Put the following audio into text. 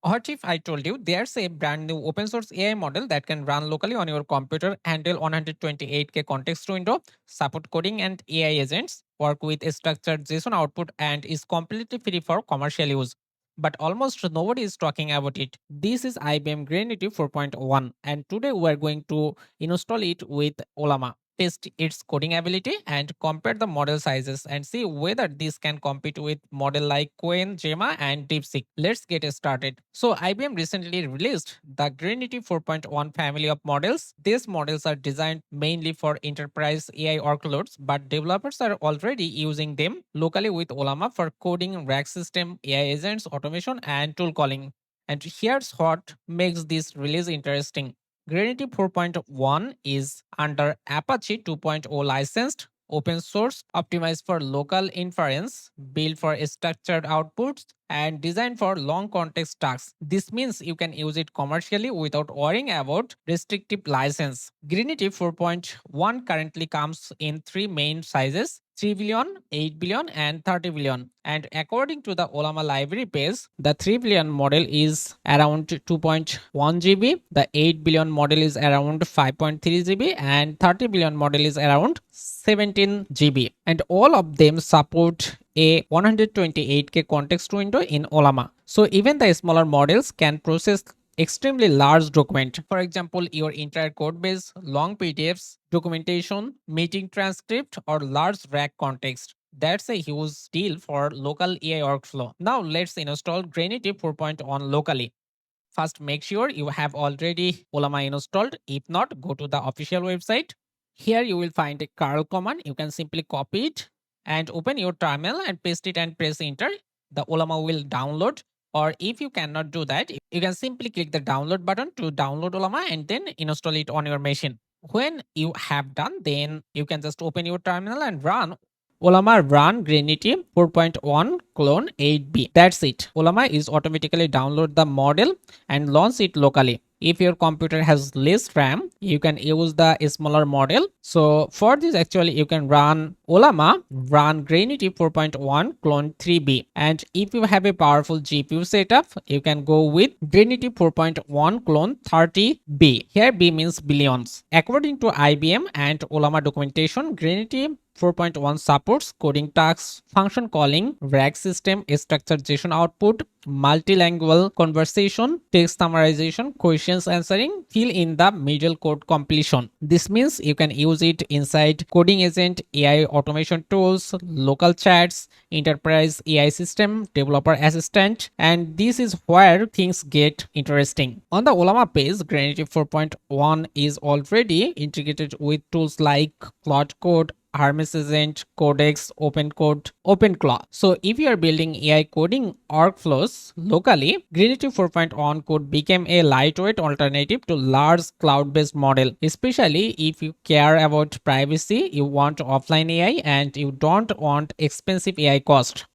What if I told you there's a brand new open source AI model that can run locally on your computer, handle 128K context window, support coding and AI agents, work with a structured JSON output, and is completely free for commercial use? But almost nobody is talking about it. This is IBM Granite 4.1, and today we are going to install it with Ollama, test its coding ability, and compare the model sizes and see whether this can compete with model like Cohen, Gemma, and DeepSeek. Let's get started. So IBM recently released the Granite 4.1 family of models. These models are designed mainly for enterprise AI workloads, but developers are already using them locally with Ollama for coding, rack system, AI agents, automation, and tool calling. And here's what makes this release interesting. Granite 4.1 is under Apache 2.0 licensed, open source, optimized for local inference, built for structured outputs, and designed for long context tasks. This means you can use it commercially without worrying about restrictive license. Granite 4.1 currently comes in three main sizes: 3 billion, 8 billion, and 30 billion. And according to the Ollama library page, the 3 billion model is around 2.1 GB, the 8 billion model is around 5.3 GB, and 30 billion model is around 17 GB. And all of them support a 128K context window in Ollama. So even the smaller models can process extremely large document. For example, your entire code base, long PDFs, documentation, meeting transcript, or large rack context. That's a huge deal for local AI workflow. Now let's install Granite 4.1 locally. First, make sure you have already Ollama installed. If not, go to the official website. Here you will find a curl command. You can simply copy it and open your terminal and paste it and press enter. The Ollama will download. Or if you cannot do that, you can simply click the download button to download Ollama and then install it on your machine. When you have done, then you can just open your terminal and run Ollama run Granite 4.1 clone 8b. That's it. Ollama is automatically download the model and launch it locally. If your computer has less RAM, you can use the smaller model. So for this, actually, you can run Ollama run Granite 4.1 clone 3b. And if you have a powerful GPU setup, you can go with Granite 4.1 clone 30b. Here B means billions. According to IBM and Ollama documentation, Granite 4.1 supports coding tasks, function calling, rack system, structured JSON output, multilingual conversation, text summarization, questions answering, fill in the middle code completion. This means you can use it inside coding agent, AI automation tools, local chats, enterprise AI system, developer assistant, and this is where things get interesting. On the Ollama page, Granite 4.1 is already integrated with tools like Claude Code, Hermes Agent, Codex, OpenCode, OpenClaw. So if you are building AI coding workflows locally, Granite 4.1 could become a lightweight alternative to large cloud-based model, especially if you care about privacy, you want offline AI, and you don't want expensive AI cost.